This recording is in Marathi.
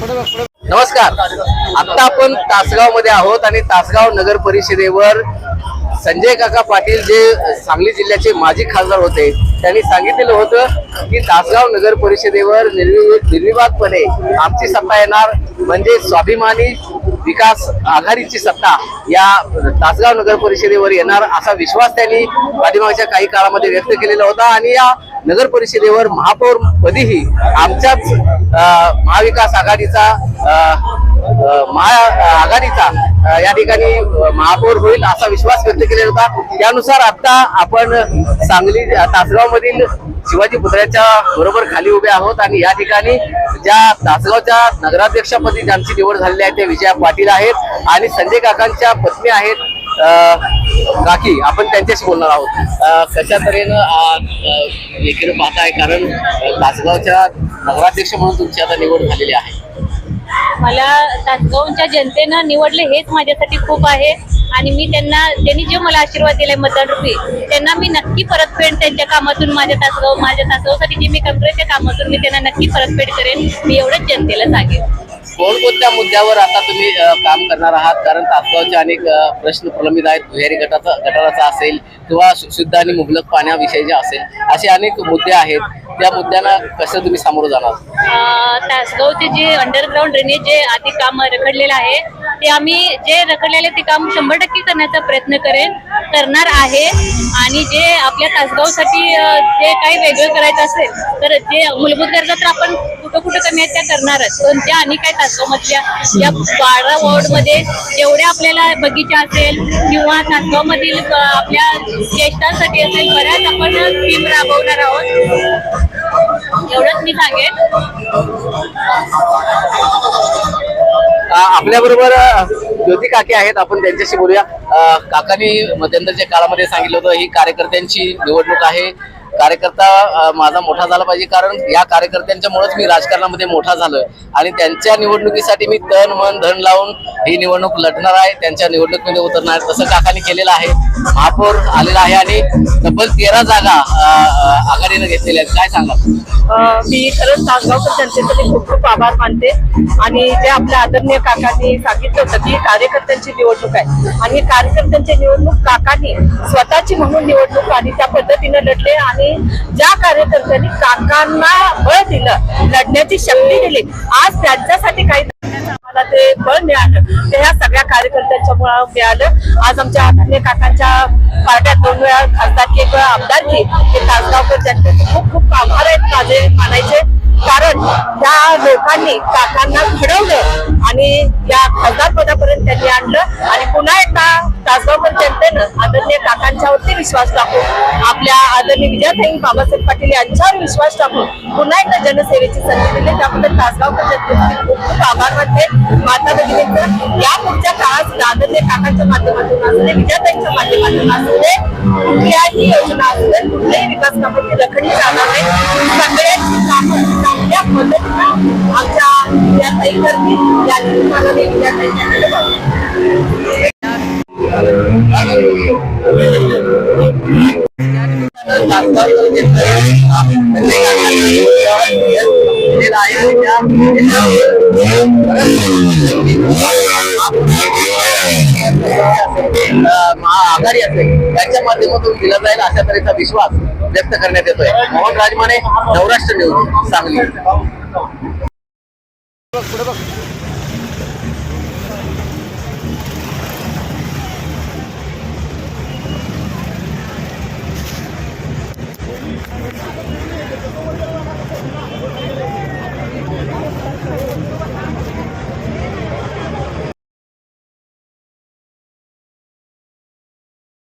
नमस्कार. आता आपण तासगाव मध्ये आहोत आणि तासगाव नगर परिषदेवर संजय काका पाटील जे सांगली जिल्ह्याचे माजी खासदार होते त्यांनी सांगितलेलं होतं की तासगाव नगर परिषदेवर निर्विवादपणे आमची सत्ता येणार, म्हणजे स्वाभिमानी विकास आघाडीची सत्ता या तासगाव नगर परिषदेवर येणार असा विश्वास त्यांनी पाठीमागच्या काही काळामध्ये व्यक्त केलेला होता. आणि या नगर परिषदेवर महापौर पदीही आमच्याच महाविकास आघाडीचा महाआघाडीचा या ठिकाणी महापौर होईल असा विश्वास व्यक्त केलेला होता. त्यानुसार आता आपण सांगली तासगाव मधील शिवाजी पुतळ्याच्या बरोबर खाली उभे आहोत आणि या ठिकाणी ज्या तासगावच्या नगराध्यक्षपदी ज्यांची निवड झालेली आहे ते विजया पाटील आहेत आणि संजय काकांच्या पत्नी आहेत काकी. आपण त्यांच्याशी बोलणार आहोत. कशा तऱ्हेनं एकीकडे पाहताय, कारण तासगावच्या नगराध्यक्ष म्हणून तुमची आता निवड झालेली आहे. मला तासगावच्या जनतेनं निवडले हेच माझ्यासाठी खूप आहे आणि मी त्यांनी जे मला आशीर्वाद दिलाय मतदान रूपी त्यांना मी नक्की परतफेड त्यांच्या कामातून माझ्या तासगावसाठी जे मी करतोय त्या कामातून मी त्यांना नक्की परतफेड करेन. मी एवढंच जनतेला सांगेन. कोणकोणत्या मुद्द्यावर आता तुम्ही काम करणार आहात? कारण तासगावचे अनेक प्रश्न प्रलंबित आहेत. भुयारी गटाराचा असेल किंवा शुद्ध आणि मुबलक पाण्याविषयीचे असेल, असे अनेक मुद्दे आहेत. त्या मुद्द्यांना कसं तुम्ही सामोरं जाणार? तासगावचे जे अंडरग्राऊंड ड्रेनेज जे आधी काम रखडलेलं आहे ते आम्ही जे रखडलेले ते काम 100% करण्याचा प्रयत्न करणार आहे. आणि जे आपल्या तासगावसाठी जे काही वेगळं करायचं असेल तर जे मूलभूत गरजा तर आपण कुठं कमी त्या करणारच, पण त्या आणि काय तासगावमधल्या या 12 वॉर्डमध्ये जेवढ्या आपल्याला बगीचा असेल किंवा तासगावमधील आपल्या ज्येष्ठांसाठी असेल बऱ्याच आपण स्कीम राबवणार आहोत. एवढंच मी सांगेन. आपल्या बरोबर ज्योती काकी आहेत, आपण त्यांच्याशी बोलूया. काकांनी मध्यंतरच्या काळामध्ये सांगितलं होतं ही कार्यकर्त्यांची निवडणूक आहे, कार्यकर्ता माझा मोठा झाला पाहिजे, कारण या कार्यकर्त्यांच्यामुळेच मी राजकारणामध्ये मोठा झालोय आणि त्यांच्या निवडणुकीसाठी मी तन मन धन लावून ही निवडणूक लढणार आहे, त्यांच्या निवडणुकीमध्ये उतरणार आहे. तसं काकांनी केलेलं आहे. महापौर आलेला आहे आणि तब्बल 13 जागा आघाडीनं घेतलेल्या आहेत. काय सांगा? मी खरंच तासगावकर जनतेसाठी खूप खूप आभार मानते. आणि जे आपल्या आदरणीय काकांनी सांगितलं होतं की कार्यकर्त्यांची निवडणूक आहे आणि कार्यकर्त्यांची निवडणूक काकांनी स्वतःची म्हणून निवडणूक आणि त्या पद्धतीने लढले. आणि ज्या कार्यकर्त्यांनी काकांना बळ दिलं, लढण्याची शक्ती दिली, आज त्यांच्यासाठी काही आम्हाला ते बळ मिळालं ते ह्या सगळ्या कार्यकर्त्यांच्या मुळे मिळालं. आज आमच्या आदरणीय काकांच्या पार्ट्यात 2 वेळा खासदारकी, 1 वेळा आमदारकी. हे तासगावकर जनतेचे खूप खूप आभार आहेत माझे मानायचे, कारण त्या लोकांनी काकांना घडवलं आणि या खासदार पदापर्यंत त्यांनी आणलं. आणि पुन्हा एकदा तासगावकर जनतेनं आदरणीय काकांच्यावरती विश्वास टाकून, आपल्या आदरणीय विजयाताई बाबासाहेब पाटील यांच्यावर विश्वास टाकून पुन्हा एकदा जनसेवेची संधी दिली. त्याबद्दल तासगावकर जनतेचे खूप खूप आभार मानते. माता भगिनींचं या पुढच्या काळात आदरणीय काकांच्या माध्यमातून असू दे, विजयाताईंच्या माध्यमातून असू दे, कुठल्याही योजना असू दे, कुठल्याही विकास कामाची रखडली जाणार नाही. सगळ्यांची कामं चांगल्या पद्धतीनं आमच्या विजयाताई करतील याची तुम्हाला मी महाआघाडी असेल त्यांच्या माध्यमातून दिला जाईल अशा तऱ्हेचा विश्वास व्यक्त करण्यात येतोय. मोहन राजमाने, नवराष्ट्र न्यूज, सांगली.